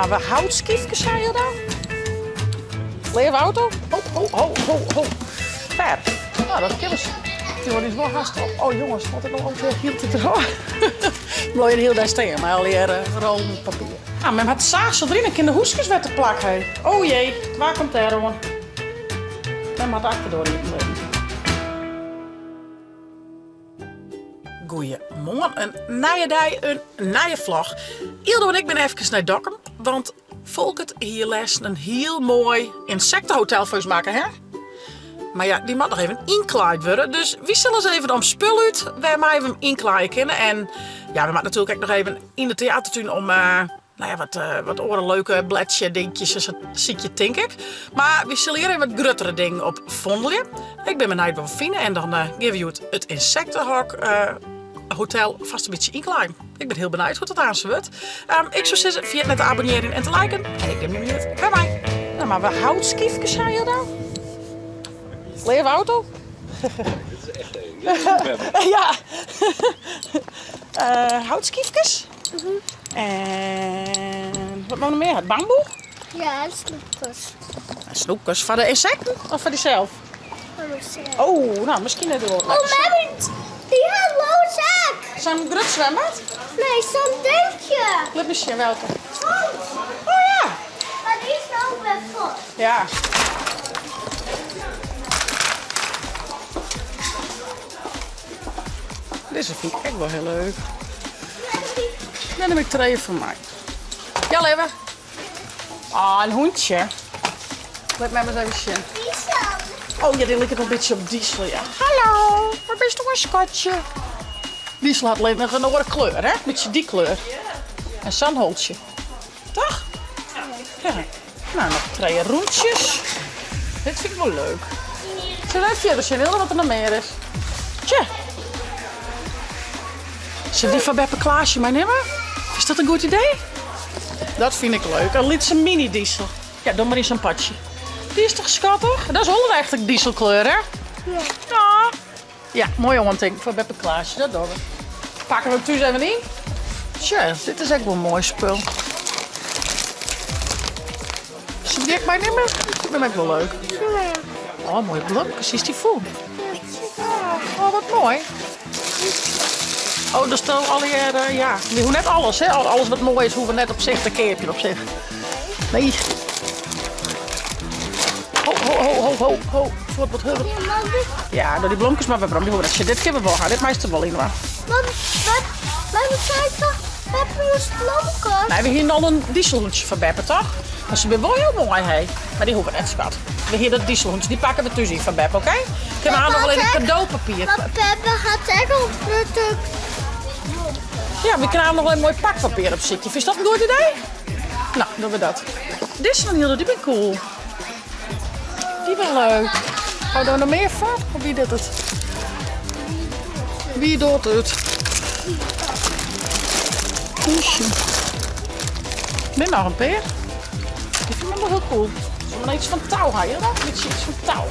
maar we houtskiefjes zei je dan? Leef auto? Ho. Ver. Nou, dat kunnen ze. Die wordt wel haast op. Oh jongens, wat ik nog ongeveer hield het er al. Blooi je heel daar steen, maar al leren rollen papier. Ah, maar het zaag erin, ik in de hoesjes werd te plakken. Oh jee, waar komt er hoor? En maar het achterdoor in het leven. Goeiemorgen, een nieuwe dag, een nieuwe vlog. Ildo en ik ben even naar Dokkum, want Volkert hier les een heel mooi insectenhotel voor ons maken, hè? Maar ja, die moet nog even inkleid worden, dus we zullen eens even om spul uit waarmee we hem inkleiden kunnen. En ja, we maken natuurlijk ook nog even in de theatertuin om wat oren leuke bladje dingetjes, dus dat ziet je denk ik. Maar we zullen hier even wat gruttere dingen op vondelen. Ik ben mijn wel vinden en dan geven we je het insectenhok hotel vast een beetje inkleiden. Ik ben heel benieuwd hoe het aan wordt. Ik zou zeggen, vergeet net te abonneren en te liken. En ik ben benieuwd bij mij. Nou, maar we houtskiefjes zijn je dan? Leef auto? Dit is echt een. Ja. Houtskiefjes. En wat nog meer? Het bamboe? Ja, snoepjes. Snoepjes voor de insecten of voor diezelf? Oh, Oh, nou misschien net wel. mama, die had low zak. Zo'n grut zwembad? Nee, zo'n denkje. Let me zien welke. Oh, Oh ja. maar die is nou weer vol. Ja. Deze vind ik echt wel heel leuk. Dan neem ik er even voor mij. Ja, leven. Ah, een hondje. Let mij maar eens even zien. Die zo. Oh ja, die ligt nog een beetje op Diesel, ja. Hallo, wat ben je toch een schatje? Diesel had alleen nog een andere kleur, hè? Beetje die kleur. En zandholtje. Toch? Ja. Nou, nog 2 roentjes. Dit vind ik wel leuk. Zullen we even verder zien, Hilde, wat er nog meer is? Tja. Zullen we die van Beppe Klaasje meenemen? Is dat een goed idee? Dat vind ik leuk. Een lietse mini diesel. Ja, doe maar in zo'n patje. Die is toch schattig? Dat is wel eigenlijk dieselkleur, hè? Ja. Ja. Ja, mooi ontdekking van Beppe Klaasje. Dat doen we. Pakken we hem thuis even in. Tja, dit is echt wel een mooi spul. Zullen we die echt meenemen? Dat vind ik wel leuk. Oh, mooie blokjes. Is die vol? Oh, wat mooi. Oh, dus stel alle ja. We hoeven net alles, hè? Alles wat mooi is, hoeven we net op zich te keertje op zich. Nee. Ho. Voort wat hubber. Ja, door die bloempjes maar weer bram. Die hoeven dat. Dit kunnen we wel gaan. Dit meestal wel in, maar. Wat zei toch? Beppe moest blomken. Nee, we hier al een dieselhoentje van Beppe, toch? Dat is wel heel mooi, hè? Maar die hoeven net, schat. We hier dat dieselhoentje, die pakken we thuis in van Beppe, oké? We halen nog wel in een cadeaupapier. Maar Beppe gaat echt op de... Ja, we kunnen nog wel een mooi pakpapier op zitten. Vind je dat een goed idee? Nou, doen we dat. Dit is van Hilde, die ben cool. Die ben leuk. Hou er nog meer van? Of wie doet het? Wie doet het? Poesje. Dit nog een peer. Die vind ik nog heel cool. Zullen we nog iets van touw hebben? Iets van touw.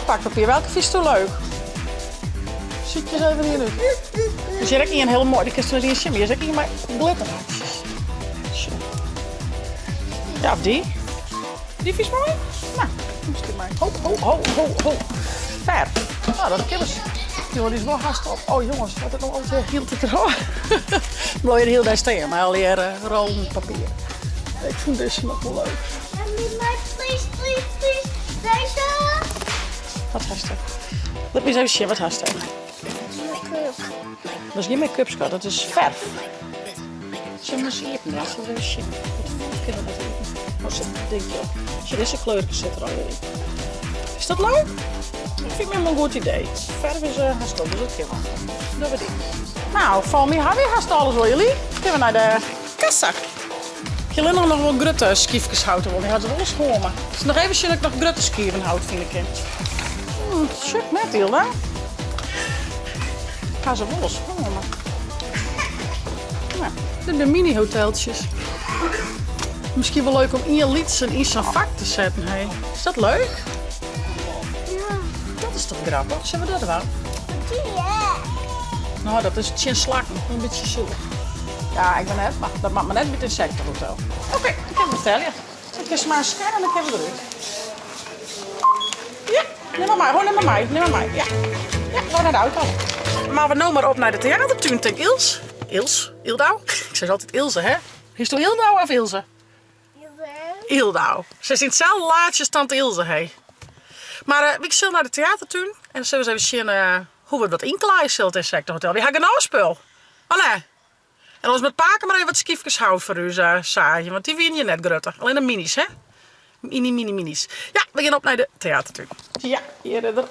Pakpapier, welke vind je leuk? Zit je eens even hier nu. Dus hier heb ik een heel mooi, die kun je erin zien. Hier heb ik hier maar glitterhaakjes. Ja, of die? Die vies mooi? Nou, misschien maar. Ho. Ver. Nou, dat kunnen ze. Jongen, die is wel haast op. Oh jongens, wat het nog altijd hield het er al. Blooi je heel daar steen, maar al leren rollen papier. Ik vind deze nog wel leuk. Please. Deze. Wat haast er? Laat me eens even zien, wat haast er? Dat is niet make-up, schat, dat is verf. Zullen we eens eten? Ja, zullen we eens zien. Wat kunnen we dat eten? Oh, zit een dingetje op. Zie, deze kleurtjes zitten er al in. Is dat leuk? Dat vind ik helemaal een goed idee. Verf is haast op, dus dat kunnen we. Doen we die. Nou, van mij hebben we haast alles hoor, jullie. Kunnen we naar de kassa. Je wil nog wel grutte skiefjes houden, want die hadden ze wel eens gewonnen. Dus nog even zien dat ik nog grutte skieven houd, vind ik. Shit, net heel, hè? Gaan ze wel eens gewonnen. Nou, dit zijn mini-hoteltjes. Misschien wel leuk om in je lieds en in zo'n vak te zetten. Hey. Is dat leuk? Ja. Dat is toch grappig? Zullen we dat wel? Ja. Nou, dat is chin slakken. Een beetje zoet. Ja, ik ben net, maar dat maakt me net met het insectenhotel. Oké, vertel je. Ik kan ze maar scannen en ik heb het eruit. Ja, neem maar mij. Gewoon neem maar mij. Ja, gewoon naar de auto. Maar we nou maar op naar de theatertuin tegen Ils. Ildau? Ik zeg altijd Ilse, hè? Is het Ildau of Ilse? Ildau. Ze is in hetzelfde laadje als tante Ilse, hé. Maar we zullen naar de theatertuin en dan zullen we eens even zien hoe we dat inklaaien zullen in Sector Hotel. Die hebben een spul. Oh nee. En ons met paken maar even wat skiefjes hout voor u zaaien, want die win je net grutter. Alleen de minis, hè? Minis. Ja, we gaan op naar de theatertuin. Ja, hier er.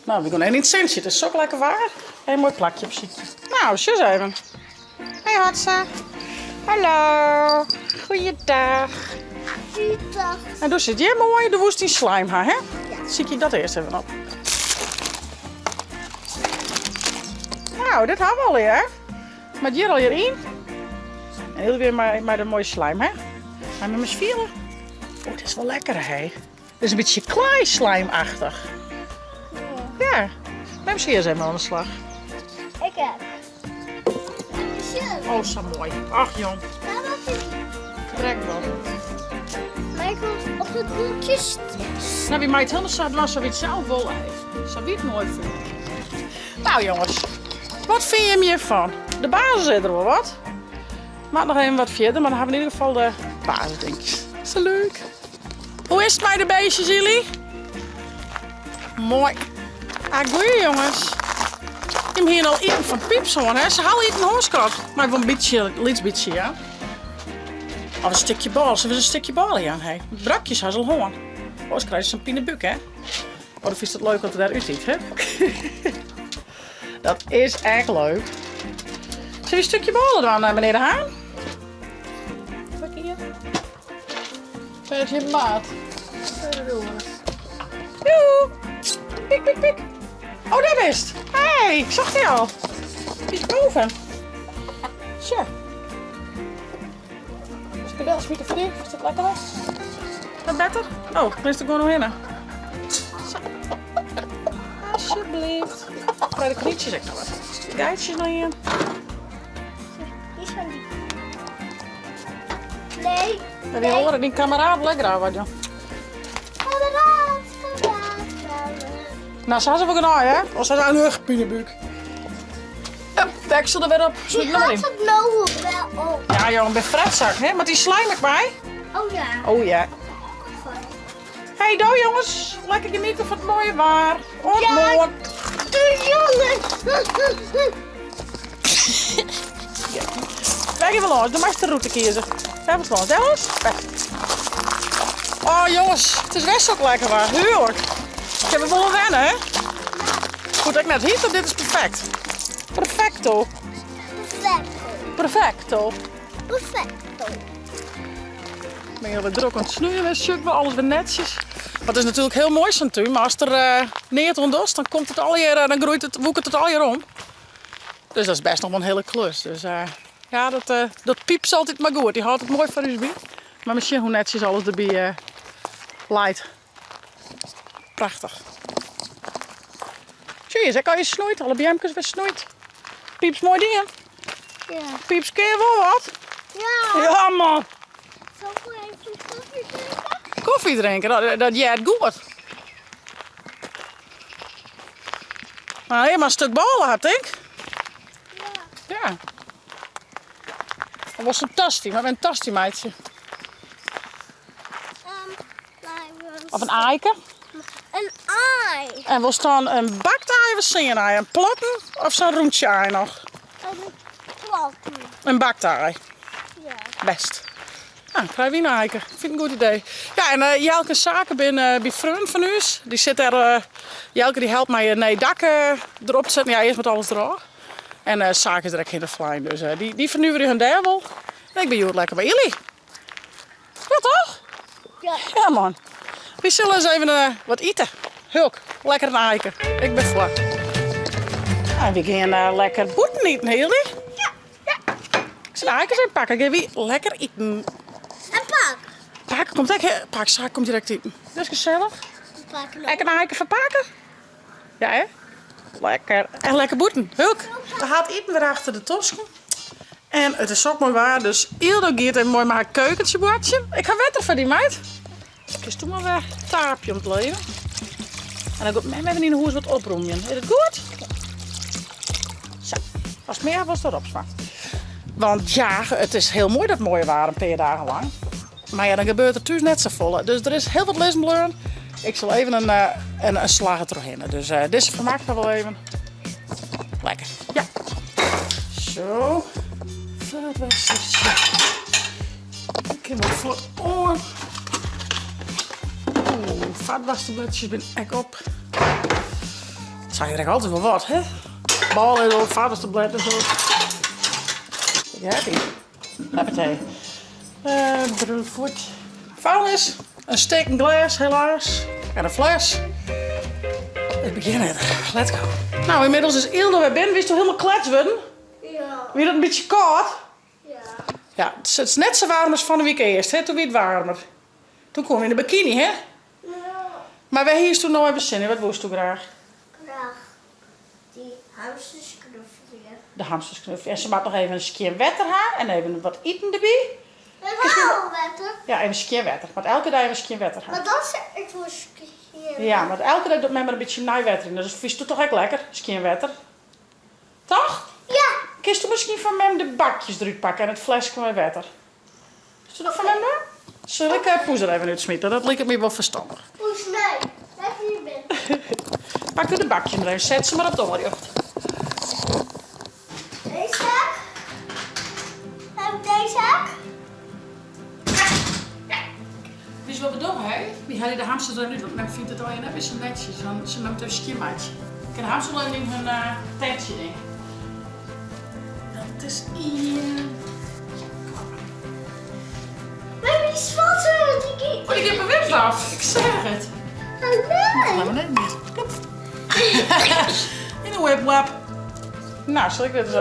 Nou, we gaan in het centje, het is zo lekker waar. Een mooi plakje op zitten. Nou, zus even. Hey Hatsa. Hallo. Goeiedag. Goeiedag. En dus zit jij mooi de woest in slime, hè? Ja. Zie ik dat eerst even op. Nou, dit hebben we al hier, hè? Met hier al hierin. En heel weer maar de mooie slime, hè? Maar met mijn vieren. Oh, dit is wel lekker, hè? Dit is een beetje klei slime-achtig. Ja. Neem ze eerst even aan de slag. Ik heb. Oh, zo mooi. Ach, jong. Trek wel. Michael, op het boekje. Nou, wie mij het helemaal zou doen, zo wie het zelf wel heeft. Zo wie het mooi vindt. Nou, jongens. Wat vind je hiervan? De basis is er wel wat. Maak nog even wat verder, maar dan hebben we in ieder geval de basis, denk ik. Is dat leuk? Hoe is het bij de beestjes, jullie? Mooi. Ah, goeie jongens. Ik heb hier al eten van Piepshoorn, hè? Ze halen hier een hoorskap. Maar wel een beetje, beetje, ja. Of een stukje bal. Ze willen een stukje bal aan, hè? Brakjes had ze al hoorn. Oh, ze krijgen zo'n pienebuk, hè? Oh, dan vindt het leuk dat het daaruit ziet, hè? Dat is echt leuk. Zullen we een stukje ballen dan naar beneden gaan? Wat hier? Verder je maat. Joe! Pik, pik, pik. Oh, daar is het. Hey, ik zag die al. Die is boven. Zo. Is de bel smieten voor die? Is dat lekker? Dat beter? Oh, dan is er gewoon nog in. Zo. Alsjeblieft. Bij de knietjes zeg ik nog wat. Geitjes nog in. Die is van die. Nee. En die horen die kameraad lekker aan wat doen. Kameraad. Nou, ze hadden we gedaan, hè? Of ze hadden een pienenbuik. Hup, deksel er weer op. Die Smiet nog maar gaat in. het nou wel op. Ja, joh, ik ben fretzak, hè? Maar die slijm ik bij. Oh ja. Oh ja. Hey, doe jongens. Lekker genieten van het mooie waar. Ontmoet. De jongen. Weg even los. Dan mag je de route kiezen. Even los. Dennis? Oh jongens, het is best ook lekker waar. Heerlijk. Ik heb het wel wennen, hè? Goed dat ik net hiet, dit is perfect. Perfecto. Perfecto. Ik ben heel weer druk aan het snoeien met stuk, alles weer netjes. Maar het is natuurlijk heel mooi zo'n tuin, maar als er neert rondast, dan komt het al hier, dan groeit het, woekert het al hier om. Dus dat is best nog wel een hele klus. Dus ja, dat piept altijd maar goed. Die houdt het mooi voor u bij. Maar misschien hoe netjes alles erbij leidt. Prachtig. Zie je, kan je snoeit, alle biemkes weer snoeit. Pieps mooi dingen. Ja. Pieps, ken je wel wat? Ja. Ja man. Zal ik even koffie drinken? Koffie drinken, dat jij het goed. Maar helemaal een stuk ballen had ik. Ja. Dat was fantastisch, maar een tastie meidje. Of een eiken. Een ei. En we staan een baktaai of een ei, een platten of zo'n roentje ei nog. Een platten. Een baktaai. Ja. Best. Nou, dan krijgen we een eiken. Vind ik een goed idee. Ja, en Jelke Zaken bij vriend van u. Die zit daar, Jelke die helpt mij nee dak erop te zetten. Ja, eerst met alles erop. En Zaken is direct in de flying. Dus die vernieuwen hun daar wel. En ik ben heel lekker bij jullie. Ja toch? Ja. Ja man. We zullen eens even wat eten. Hulk, lekker een eiken. Ik ben voor. En we gaan lekker boeten eten, jullie. Ja. Ja. Ik zal eikens inpakken. Ik ga lekker eten. En pak. Paken komt echt. Paakzaak komt direct eten. Dat is gezellig. Pak nog. Lekker een eiken verpakken. Ja hè? Lekker. En lekker boeten. Hulk. We gaan eten weer achter de tosken. En het is ook mooi waar, dus Ildo gaat even mooi maar een keukentje bordje. Ik ga wetter van die meid. Ik toen maar weer een taapje om het leven. En dan gaat mij even in de huis wat opruimen. Is het goed? Zo, als het meer was het erop zwart. Want ja, het is heel mooi dat mooie waar een paar dagen lang. Maar ja, dan gebeurt er thuis net zo vol. Dus er is heel wat lezenbleuren. Ik zal even een slager terugin. Dus deze vermaakt me wel even. Lekker. Ja. Zo. Vaatwassertje. Ik heb wat voor het oor. Oeh, vaatwasserbladjes ben ik op. Dat zou je eigenlijk altijd wel wat, hè? Bal en zo, vaatwasserblad en zo. Ja, die. Hoppatee. Brulvoet. Vuilnis. Een stekend glas, helaas. En een fles. Het beginnen. Let's go. Nou, inmiddels is Ildo weer binnen. Wist je helemaal kletsen? Ja. Weer dat een beetje koud? Ja. Ja, het is net zo warm als van de week eerst. Hè? Toen werd het warmer. Toen kwam je in de bikini, hè? Ja. Maar wij hier toen nog hebben zin in. Wat woest u graag? Graag. Die hamsters knuffelen. De hamstersknuffel. En ze maakt nog even een keer wetter haar. En even wat eten erbij. En wel wetter. Ja, even een keer wetter. Want elke dag even een keer wetter haar. Maar dat is het voor skiën. Ja, want elke dag doet mij maar een beetje naaiwetter in. Dus dat vies toch echt lekker. Een keer wetter. Toch? Ja. Kist u misschien van mij de bakjes eruit pakken en het flesje met water? Is dat van mij daar? Zal ik poes er even uitsmeten? Dat lijkt me wel verstandig. Poes, nee. Blijf hier binnen. Pak u de bakjes er even. Zet ze maar op de onderjocht. Deze hak. Heb ik deze hak? Weet je wat we doen, hè? Wie hadden de hamsters er nu? Want men vindt het al een zo netjes. Ze neemt een skiermaatje. Ik kan de hamsters alleen in hun tentje dingen. Dat is hier. We hebben die zwatte. Oh, ik heb een wip af. Ik zeg het. Hallo. Maar net niet. In een wip wap. Nou, zal ik dit zo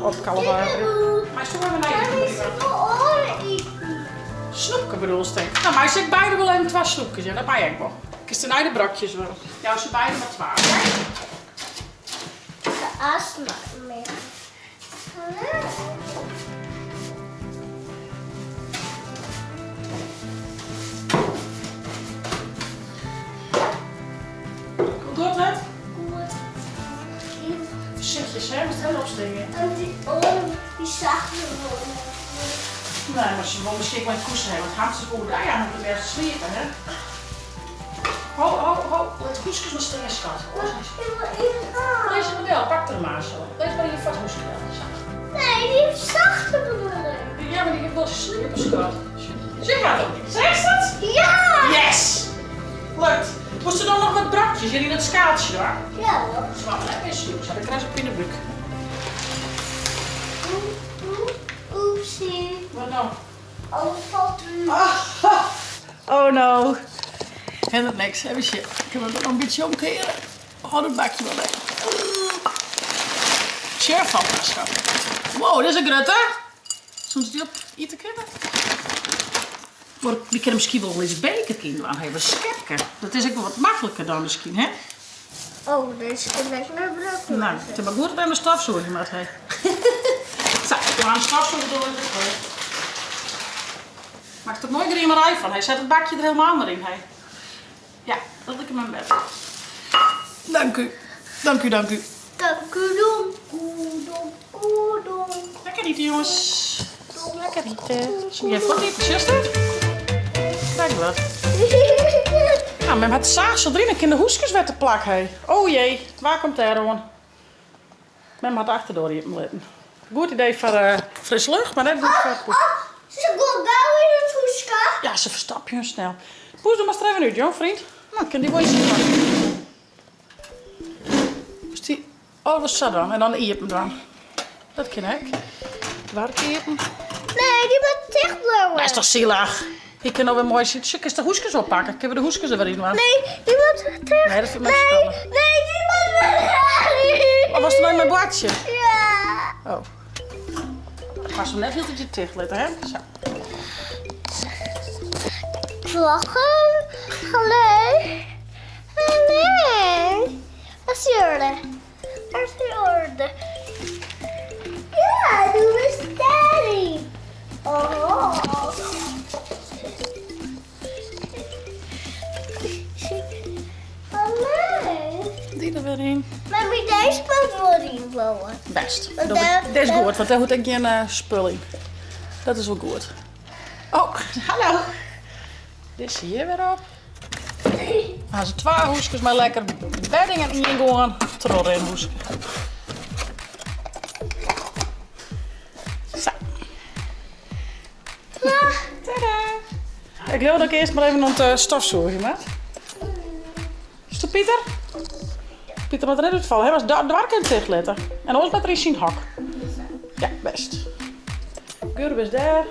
opkalveren? Maar zo hebben we Kan een ik ze voor oren eten? snoepje bedoel ik. Nou, maar zeg beide wel even 2 snoepjes. Ja, dat ben ik wel. Ik is de de brokjes wel. Ja, ze beide maar 2. De astma mee. Hallo. Goed, hè? Goed. Voorzichtig, hè? Met heel opstingen. En die oren, die zagen worden. Nee, maar ze wil misschien wel een koers hebben. Want hamsters worden daar ja nog de beste sliepen, hè? Ho, ho, ho. Het koesjes nog steeds schat. Maar ik wil even aan. Deze model, pak er maar zo. Deze maar hier vat hoesje. Nee, die zachte bedoel ik. Ja, maar die heeft wel sliepen, schat. Zeg gaat ook niet. Zeg je dat? Ja! Yes! Lukt. Moest er dan nog wat brakjes in dat skaaltje, hoor? Ja hoor. Zwart, hè? Is goed. Dan krijg ik in de broek. Oepsie. Wat nou? Alles valt u. Oh no. En dat niks. Even shit. Ik heb het nog een beetje omkeren. Oh, dat bakje wel even. Share valt maar, schat. Wow, dat is een grutte. Soms die op eten kunnen. Die kunnen misschien wel eens een bekertje aan hebben. Schepken. Dat is ook wel wat makkelijker dan misschien, hè? Oh, deze kan ik naar brood. Nou, het is maar goed dat bij mijn stafzoorging maakt, hè? Zo, we gaan stafzoorgen door. Maakt er mooi griemerij van. Hij zet het bakje er helemaal maar in, hè? Ja, dat ik in mijn bed. Dank u. Dank u, dank u. Koedom, koedom, koedom. Lekker eten, jongens. Lekker eten. Zie je even niet, zuster? Dank u wel. Nou, met het zaag zo erin. Ik in de hoesjes werd te plak, hè. Oh jee, waar komt hij gewoon? Met het achterdoor hier moet letten. Goed idee voor frisse lucht, maar net doe ik voor Ze gaan gauw in het hoeska. ja, ze verstappen je snel. Poes, doe maar eens even uit, jong vriend. Nou, ik kan die wel eens zien. Dus die... Oh, dat is zo dan. En dan iepen dan. Dat ken ik. Waar iepen? Nee, die moet dicht blijven. Dat is toch zielig? Ik kan nog weer mooi zitten. Ik kan de hoesjes oppakken. Ik heb de hoesjes er weer in. Maar... Nee, die moet terug. Nee, dat vind ik met z'n allen. Nee, die moet weg. Oh, was er nou mijn bordje? Ja. Oh. Ik was hem net heel te dicht letten, hè? Zo. Vlaggen. Hallo. Hallo. Waar is die orde? Waar is die orde? Ja, doe eens. erin. Mami, deze moet worden inbouwen. Best. Maar Dit is goed, want daar moet ik geen spul in. Dat is wel goed. Oh, hallo. Dit is hier weer op. Gaan ze 2 hoesjes maar lekker beddingen ingooien. Terug in hoesje. Zo. Tada. Ik wil dat ik eerst maar even aan het stofzuigen met. Is het Pieter? Pieter moet er net uitvallen. Hij was daar in het zicht letten. En ons met er in zijn hak. Ja, best. Gurb is daar.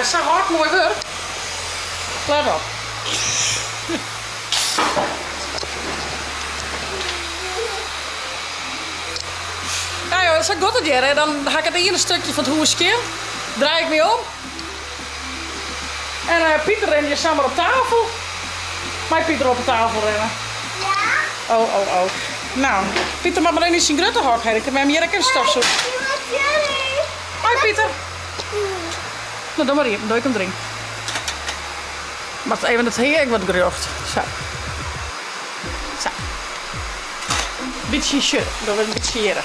Zo hard mooi werk. Let op. Nou joh, als ik goed het hier, dan ga ik het ene stukje van het hoesje. Draai ik me om. En Pieter en je samen op tafel. Mij Pieter op de tafel rennen. Ja? Oh. Nou, Pieter mag maar in zijn grote hok. Ik heb hem hier een stofzoek. Hoi Pieter. Nou, dan maar hier, dan doe ik hem erin. Maar even het heerlijk wat gerucht. Zo. Beetje shirt, dan weer een beetje hier.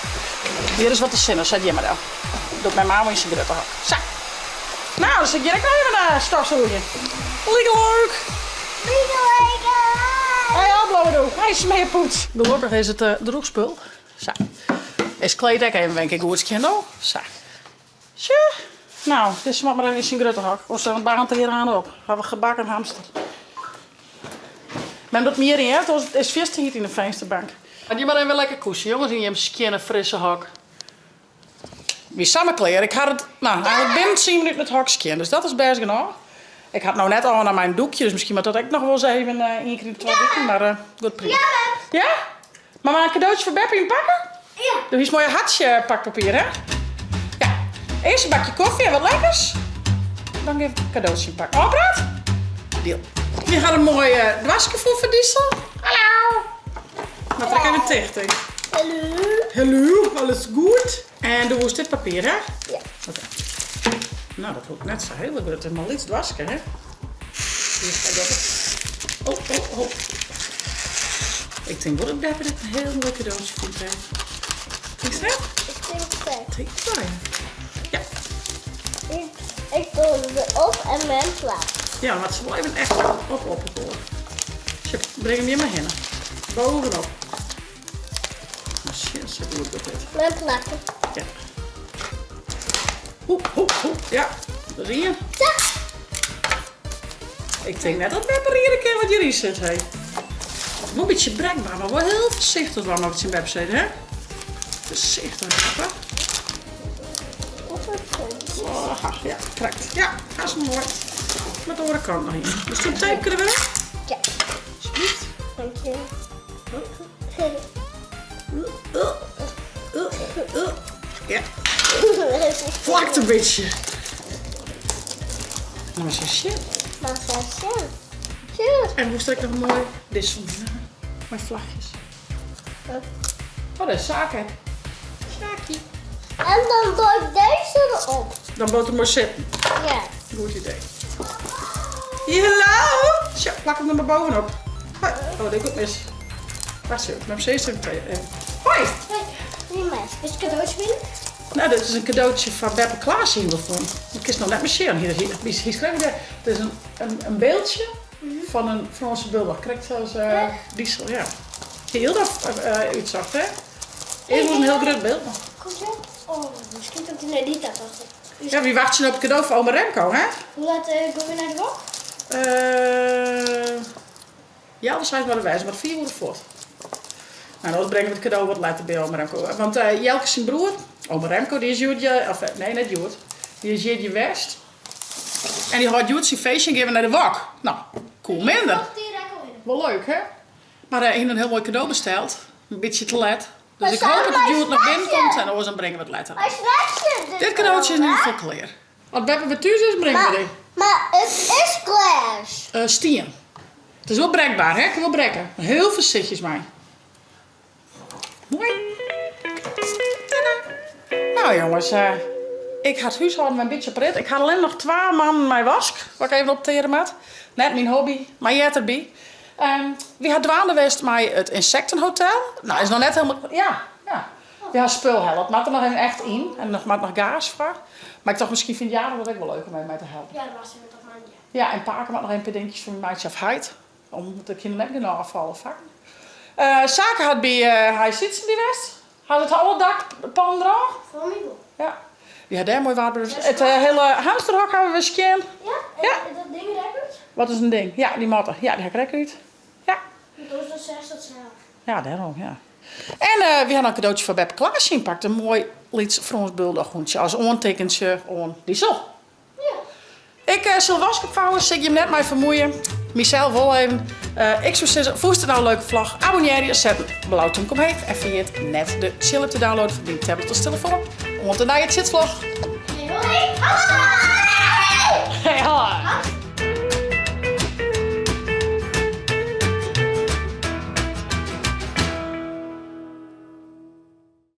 Hier is wat te zinnen, zet je maar dan. Doe mijn mama in zijn grote hok. Zo. Nou, dan zet je er even een stofzoekje. Leuk. Hé, afbouwen doen. Hij is smeerpoets. Gelukkig is het droegspul. Zo. Is kleed ik even, denk ik, goed kindel. Zo. Tje. Nou, dit is maar even in zijn grote hak. Of ze baan er hier aan op. Gaan we gebakken hamster. Men doet meer in, hè? Het is vast hier in de vensterbank. Maar die maar even lekker koesen, jongens, in je skinne frisse hak. Wie samen kleren. Ik had het, eigenlijk binnen 10 minuten het hak skin, dus dat is best genoeg. Ik had nou net al naar mijn doekje, dus misschien moet dat ik nog wel eens even in 2 weken, maar goed prima. Ja? Maar een cadeautje voor Beppie inpakken? Ja. Doe eens mooi hartje pakpapier, hè? Ja. Eerst een bakje koffie en wat lekkers. Dan even een cadeautje inpakken. Oh, praat? Deal. Je gaat een mooi wasgevoel voor Diesel. Hallo. Maar trek even dicht, hè. Hallo. Hallo, alles goed? En doe eens dit papier, hè? Ja. Oké. Nou, dat loopt net zo heel goed. Het is maar iets wasken, hè? Hier, kijk op. Oh. Ik denk wel dat Beppe dit een heel mooi cadeautje vindt, hè? Is dat? Ik denk het. Take it away. Ja. Ik doe het op en mijn plaats. Ja, maar het is wel even echt op. Zo, breng hem hier maar heen. Bovenop. Oh shit, zo doe ik dat dit. Mijn plakken. Ja. Hoe. Ja, dat zie je. Ja. Ik denk net dat Beppe hier een keer wat hierin zit, hè. Wel een beetje brekbaar, maar wel heel voorzichtig wat op zijn website, hè. Voorzichtig, hè. Oh, ja, correct. Ja, dat is mooi. Met de andere kant nog in. Dus toen tape kunnen we weg. Ja. Alsjeblieft. Dank je. Ja, vlakt een beetje. Nou, zo shit. Maar zo schön. Schön. En hoe stel ik nog mooi? Dit is van mijn vlagjes. Oh, dat is zaken. Zakie. En dan doe ik deze erop. Dan moet het maar zitten. Ja. Goed idee. Hallo! Zo, plak hem er maar bovenop. Hoi. Oh, dat goed mis. Wacht even, mijn steeds even. Hoi! Hoi. Die meisje. Is het cadeautje binnen? Nou, dit is een cadeautje van Beppe Klaas hier van. Ik is nog net mijn share. Hier schrijf ik. Het is een beeldje van een Franse bulldog. Krijgt zelfs Diesel, ja. Heel dat uitzag, hè? Eerst was een heel groot beeld. Komt je? Oh, misschien komt hij naar die tafel. Ja, wie wacht je nou op het cadeau van oma Remco, hè? Hoe laat gaan we naar de wok? Ja, dan zijn ze maar de wijze, maar 4 uur voort. Nou, dan brengen we het cadeau wat later bij oma Remco. Want Jelke zijn broer, oma Remco, die is Joodje, of nee, net Jood. Die is Joodje West. En die had Jood zijn feestje en geven naar de wok. Nou, cool minder. Wel leuk, hè? Maar hij heeft een heel mooi cadeau besteld. Een beetje te laat. Dus ik hoop dat Jood nog binnenkomt en dan brengen we het later. Hij slaat je. Dit cadeautje is in ieder geval klaar. Als Beppe bij thuis is, brengen we die. Maar het is glas. Stien. Het is wel brekbaar, hè? Ik kan wel brekken. Heel voorzichtig maar. Mooi. Tada. Nou jongens, ik ga het huishouden een beetje pret. Ik ga alleen nog 2 maanden mijn wask. Wat ik even opteren met. Net mijn hobby, maar jij erbij. We gaan dwalen geweest met het insectenhotel. Nou, is nog net helemaal... Ja. We gaan spul helpen. Het maakt er nog even echt in. En nog maakt nog gaas voor. Maar ik dacht misschien vind jij dat ook wel leuk om mij te helpen. Ja, dat was het toch man. Ja, en Paken maakt nog een paar dingetjes voor mijn meisje afheid. Omdat ik kinderen net genoeg afvallen vakken. Zaken had bij hij zit die west. Had het alle dakpan eraf. Voor mij wel. Ja. Die had daar mooi water. Het hele hamsterhok hebben we scan. Ja? Ja. Dat ding record? Wat is een ding? Ja, die matten. Ja, die heb ik lekker uit. Ja. Dat is dat 6 tot zelf. Ja, daarom, ja. En we hadden een cadeautje van Beppe Klaasje inpakt. Een mooi lieds voor ons bulldoghoentje. Als ontekentje on Diesel. Ja. Ik zal was opvouwen, zit je hem net maar vermoeien. Mijzelf wel even. Ik zou zeggen, voest er nou een leuke vlog. Abonneer je, zet een blauwtje omheen. En vergeet net de chiller te downloaden van die tablet of telefoon. Want dan naar je het zitvlog. Hey, hoi. Hey, hallo.